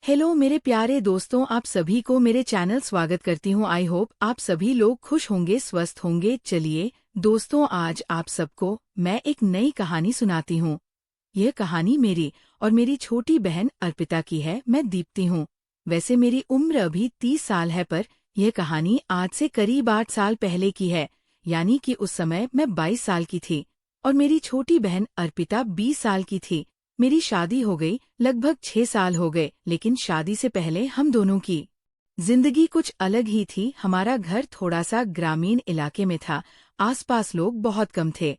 Hello मेरे प्यारे दोस्तों, आप सभी को मेरे चैनल स्वागत करती हूँ। आई होप आप सभी लोग खुश होंगे, स्वस्थ होंगे। चलिए दोस्तों, आज आप सबको मैं एक नई कहानी सुनाती हूँ। यह कहानी मेरी और मेरी छोटी बहन अर्पिता की है। मैं दीप्ति हूँ। वैसे मेरी उम्र अभी 30 साल है, पर यह कहानी आज से करीब 8 साल पहले की है। यानी कि उस समय मैं 22 साल की थी और मेरी छोटी बहन अर्पिता 20 साल की थी। मेरी शादी हो गई, लगभग 6 साल हो गए, लेकिन शादी से पहले हम दोनों की जिंदगी कुछ अलग ही थी। हमारा घर थोड़ा सा ग्रामीण इलाके में था। आसपास लोग बहुत कम थे।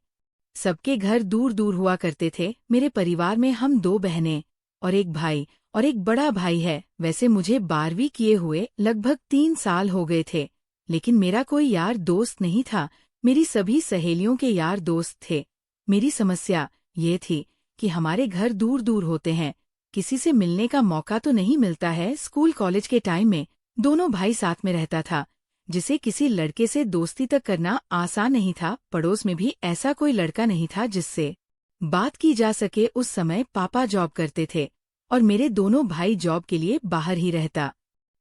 सबके घर दूर दूर हुआ करते थे। मेरे परिवार में हम 2 बहनें और एक भाई और एक बड़ा भाई है। वैसे मुझे 12वीं किए हुए लगभग 3 साल हो गए थे, लेकिन मेरा कोई यार दोस्त नहीं था। मेरी सभी सहेलियों के यार दोस्त थे। मेरी समस्या ये थी कि हमारे घर दूर दूर होते हैं, किसी से मिलने का मौका तो नहीं मिलता है। स्कूल कॉलेज के टाइम में दोनों भाई साथ में रहता था, जिसे किसी लड़के से दोस्ती तक करना आसान नहीं था। पड़ोस में भी ऐसा कोई लड़का नहीं था जिससे बात की जा सके। उस समय पापा जॉब करते थे और मेरे दोनों भाई जॉब के लिए बाहर ही रहता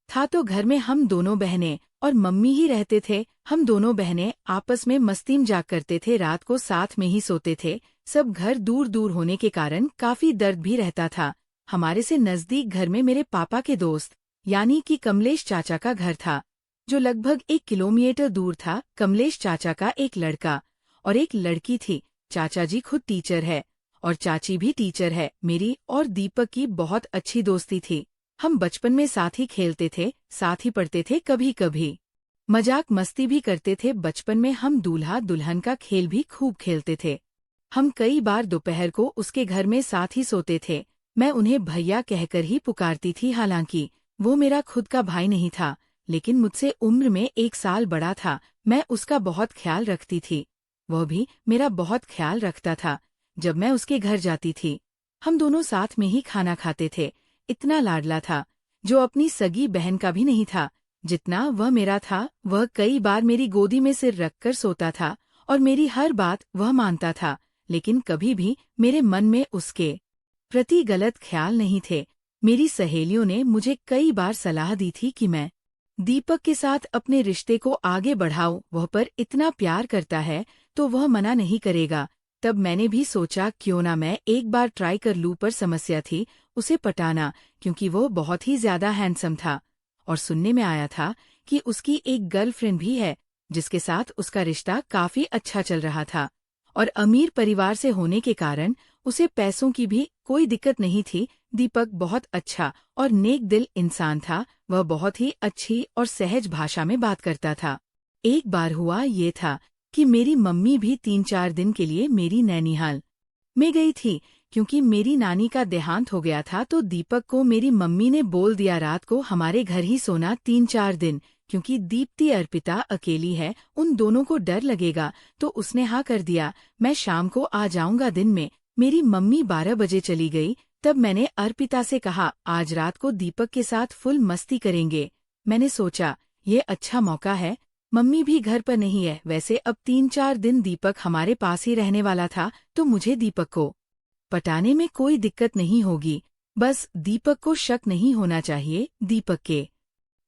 था, तो घर में हम दोनों बहनें और मम्मी ही रहते थे। हम दोनों बहनें आपस में मस्ती मजाक करते थे, रात को साथ में ही सोते थे। सब घर दूर दूर होने के कारण काफी दर्द भी रहता था। हमारे से नजदीक घर में मेरे पापा के दोस्त यानी कि कमलेश चाचा का घर था, जो लगभग 1 किलोमीटर दूर था। कमलेश चाचा का एक लड़का और एक लड़की थी। चाचा जी खुद टीचर है और चाची भी टीचर है। मेरी और दीपक की बहुत अच्छी दोस्ती थी। हम बचपन में साथ ही खेलते थे, साथ ही पढ़ते थे, कभी कभी मजाक मस्ती भी करते थे। बचपन में हम दूल्हा दुल्हन का खेल भी खूब खेलते थे। हम कई बार दोपहर को उसके घर में साथ ही सोते थे। मैं उन्हें भैया कहकर ही पुकारती थी। हालांकि वो मेरा खुद का भाई नहीं था, लेकिन मुझसे उम्र में 1 साल बड़ा था। मैं उसका बहुत ख्याल रखती थी, वह भी मेरा बहुत ख्याल रखता था। जब मैं उसके घर जाती थी, हम दोनों साथ में ही खाना खाते थे। इतना लाडला था, जो अपनी सगी बहन का भी नहीं था जितना वह मेरा था। वह कई बार मेरी गोदी में सिर रखकर सोता था और मेरी हर बात वह मानता था, लेकिन कभी भी मेरे मन में उसके प्रति गलत ख्याल नहीं थे। मेरी सहेलियों ने मुझे कई बार सलाह दी थी कि मैं दीपक के साथ अपने रिश्ते को आगे बढ़ाऊं। वह पर इतना प्यार करता है तो वह मना नहीं करेगा। तब मैंने भी सोचा क्यों ना मैं एक बार ट्राई कर लूं, पर समस्या थी उसे पटाना, क्योंकि वो बहुत ही ज्यादा हैंडसम था। और सुनने में आया था कि उसकी एक गर्लफ्रेंड भी है, जिसके साथ उसका रिश्ता काफी अच्छा चल रहा था और अमीर परिवार से होने के कारण उसे पैसों की भी कोई दिक्कत नहीं थी। दीपक बहुत अच्छा और नेक दिल इंसान था। वह बहुत ही अच्छी और सहज भाषा में बात करता था। एक बार हुआ ये था कि मेरी मम्मी भी 3-4 दिन के लिए मेरी नैनीहाल में गई थी, क्योंकि मेरी नानी का देहांत हो गया था। तो दीपक को मेरी मम्मी ने बोल दिया रात को हमारे घर ही सोना 3-4 दिन, क्योंकि दीप्ति अर्पिता अकेली है, उन दोनों को डर लगेगा। तो उसने हाँ कर दिया। मैं शाम को आ जाऊंगा। दिन में मेरी मम्मी 12 बजे चली गई। तब मैंने अर्पिता से कहा आज रात को दीपक के साथ फुल मस्ती करेंगे। मैंने सोचा ये अच्छा मौका है, मम्मी भी घर पर नहीं है। वैसे अब 3-4 दिन दीपक हमारे पास ही रहने वाला था, तो मुझे दीपक को पटाने में कोई दिक्कत नहीं होगी। बस दीपक को शक नहीं होना चाहिए। दीपक के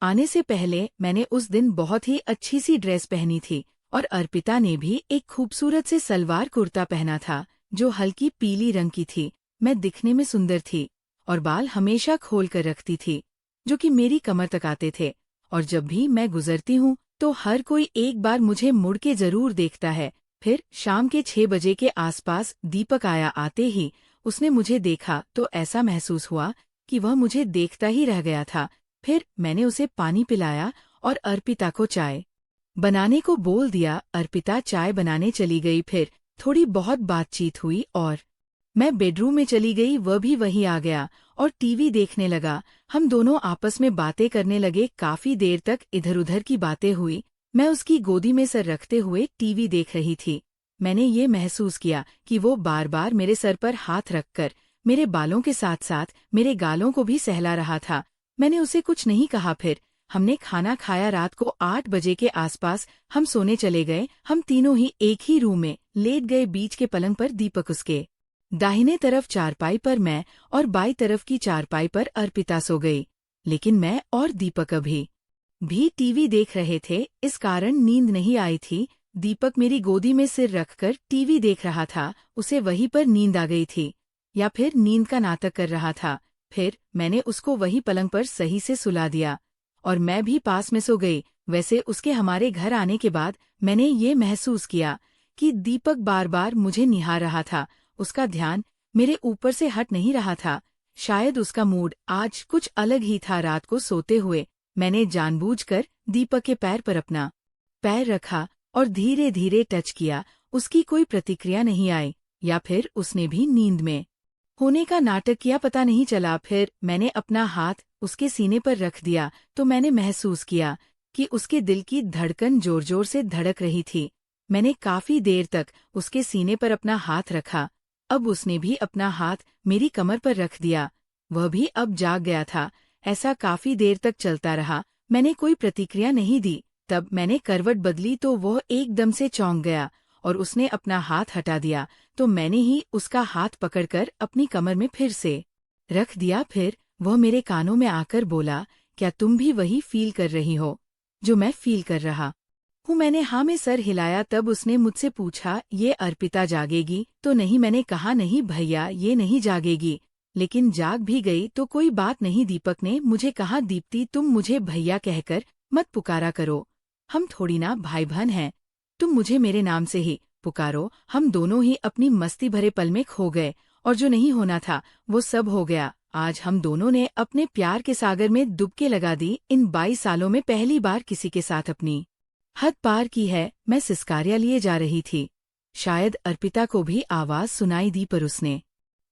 आने से पहले मैंने उस दिन बहुत ही अच्छी सी ड्रेस पहनी थी और अर्पिता ने भी एक खूबसूरत से सलवार कुर्ता पहना था, जो हल्की पीली रंग की थी। मैं दिखने में सुंदर थी और बाल हमेशा खोल कर रखती थी, जो कि मेरी कमर तक आते थे। और जब भी मैं गुजरती हूँ तो हर कोई एक बार मुझे मुड़ के जरूर देखता है। फिर शाम के 6 बजे के आसपास दीपक आया। आते ही उसने मुझे देखा तो ऐसा महसूस हुआ कि वह मुझे देखता ही रह गया था। फिर मैंने उसे पानी पिलाया और अर्पिता को चाय बनाने को बोल दिया। अर्पिता चाय बनाने चली गई। फिर थोड़ी बहुत बातचीत हुई और मैं बेडरूम में चली गई। वह भी वहीं आ गया और टीवी देखने लगा। हम दोनों आपस में बातें करने लगे। काफी देर तक इधर उधर की बातें हुई। मैं उसकी गोदी में सर रखते हुए टीवी देख रही थी। मैंने ये महसूस किया कि वो बार बार मेरे सर पर हाथ रखकर मेरे बालों के साथ साथ मेरे गालों को भी सहला रहा था। मैंने उसे कुछ नहीं कहा। फिर हमने खाना खाया। रात को 8 बजे के आसपास हम सोने चले गए। हम तीनों ही एक ही रूम में लेट गए। बीच के पलंग पर दीपक उसके दाहिने तरफ चारपाई पर मैं और बाईं तरफ की चारपाई पर अर्पिता सो गई। लेकिन मैं और दीपक अभी भी टीवी देख रहे थे, इस कारण नींद नहीं आई थी। दीपक मेरी गोदी में सिर रखकर टीवी देख रहा था, उसे वहीं पर नींद आ गई थी या फिर नींद का नाटक कर रहा था। फिर मैंने उसको वही पलंग पर सही से सुला दिया और मैं भी पास में सो गई। वैसे उसके हमारे घर आने के बाद मैंने ये महसूस किया कि दीपक बार बार मुझे निहार रहा था, उसका ध्यान मेरे ऊपर से हट नहीं रहा था। शायद उसका मूड आज कुछ अलग ही था। रात को सोते हुए मैंने जानबूझकर दीपक के पैर पर अपना पैर रखा और धीरे धीरे टच किया। उसकी कोई प्रतिक्रिया नहीं आई या फिर उसने भी नींद में होने का नाटक किया, पता नहीं चला। फिर मैंने अपना हाथ उसके सीने पर रख दिया तो मैंने महसूस किया कि उसके दिल की धड़कन जोर जोर से धड़क रही थी। मैंने काफी देर तक उसके सीने पर अपना हाथ रखा। अब उसने भी अपना हाथ मेरी कमर पर रख दिया, वह भी अब जाग गया था। ऐसा काफी देर तक चलता रहा, मैंने कोई प्रतिक्रिया नहीं दी। तब मैंने करवट बदली तो वह एकदम से चौंक गया और उसने अपना हाथ हटा दिया तो मैंने ही उसका हाथ पकड़कर अपनी कमर में फिर से रख दिया। फिर वह मेरे कानों में आकर बोला, क्या तुम भी वही फील कर रही हो जो मैं फील कर रहा हूँ? मैंने हाँ में सर हिलाया। तब उसने मुझसे पूछा, ये अर्पिता जागेगी तो नहीं? मैंने कहा, नहीं भैया, ये नहीं जागेगी। लेकिन जाग भी गई तो कोई बात नहीं। दीपक ने मुझे कहा, दीप्ति तुम मुझे भैया कहकर मत पुकारा करो, हम थोड़ी ना भाई बहन हैं, तुम मुझे मेरे नाम से ही पुकारो। हम दोनों ही अपनी मस्ती भरे पल में खो गए और जो नहीं होना था वो सब हो गया। आज हम दोनों ने अपने प्यार के सागर में डुबकी लगा दी। इन 22 सालों में पहली बार किसी के साथ अपनी हद पार की है। मैं सिसकारियां लिए जा रही थी। शायद अर्पिता को भी आवाज सुनाई दी पर उसने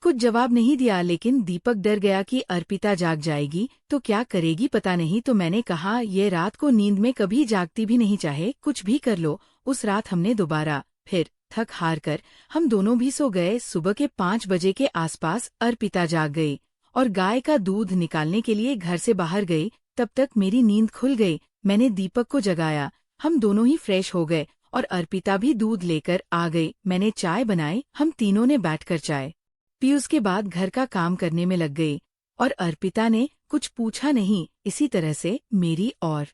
कुछ जवाब नहीं दिया। लेकिन दीपक डर गया कि अर्पिता जाग जाएगी तो क्या करेगी पता नहीं। तो मैंने कहा, ये रात को नींद में कभी जागती भी नहीं, चाहे कुछ भी कर लो। उस रात हमने दोबारा फिर थक हार कर हम दोनों भी सो गए। सुबह के 5 बजे के आसपास अर्पिता जाग गई और गाय का दूध निकालने के लिए घर से बाहर गई। तब तक मेरी नींद खुल गई। मैंने दीपक को जगाया, हम दोनों ही फ्रेश हो गए और अर्पिता भी दूध लेकर आ गई। मैंने चाय बनाई, हम तीनों ने बैठकर चाय पी। उसके बाद घर का काम करने में लग गई और अर्पिता ने कुछ पूछा नहीं। इसी तरह से मेरी और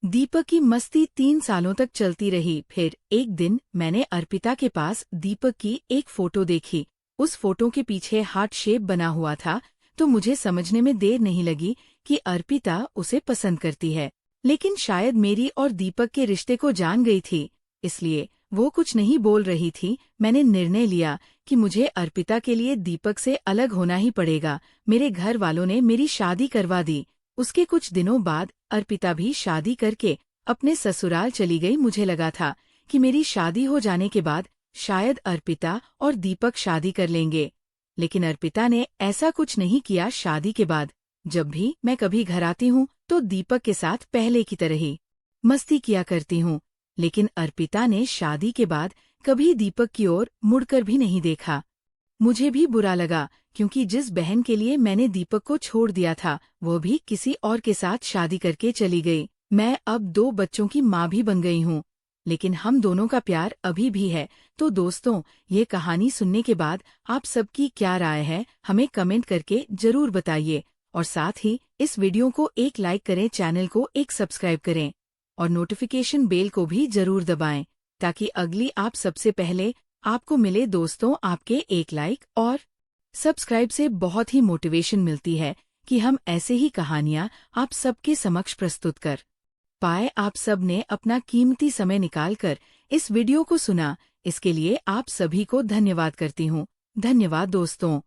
दीपक की मस्ती 3 सालों तक चलती रही। फिर एक दिन मैंने अर्पिता के पास दीपक की एक फोटो देखी। उस फोटो के पीछे हार्ट शेप बना हुआ था तो मुझे समझने में देर नहीं लगी कि अर्पिता उसे पसंद करती है। लेकिन शायद मेरी और दीपक के रिश्ते को जान गई थी, इसलिए वो कुछ नहीं बोल रही थी। मैंने निर्णय लिया कि मुझे अर्पिता के लिए दीपक से अलग होना ही पड़ेगा। मेरे घर वालों ने मेरी शादी करवा दी। उसके कुछ दिनों बाद अर्पिता भी शादी करके अपने ससुराल चली गई। मुझे लगा था कि मेरी शादी हो जाने के बाद शायद अर्पिता और दीपक शादी कर लेंगे, लेकिन अर्पिता ने ऐसा कुछ नहीं किया। शादी के बाद जब भी मैं कभी घर आती हूँ तो दीपक के साथ पहले की तरह ही मस्ती किया करती हूँ, लेकिन अर्पिता ने शादी के बाद कभी दीपक की ओर मुड़कर भी नहीं देखा। मुझे भी बुरा लगा क्योंकि जिस बहन के लिए मैंने दीपक को छोड़ दिया था वो भी किसी और के साथ शादी करके चली गई। मैं अब 2 बच्चों की माँ भी बन गई हूँ, लेकिन हम दोनों का प्यार अभी भी है। तो दोस्तों, ये कहानी सुनने के बाद आप सबकी क्या राय है हमें कमेंट करके जरूर बताइए और साथ ही इस वीडियो को एक लाइक करें, चैनल को एक सब्सक्राइब करें और नोटिफिकेशन बेल को भी जरूर दबाएं ताकि अगली आप सबसे पहले आपको मिले। दोस्तों, आपके एक लाइक और सब्सक्राइब से बहुत ही मोटिवेशन मिलती है कि हम ऐसे ही कहानियाँ आप सबके समक्ष प्रस्तुत कर पाए। आप सब ने अपना कीमती समय निकालकर इस वीडियो को सुना, इसके लिए आप सभी को धन्यवाद करती हूँ। धन्यवाद दोस्तों।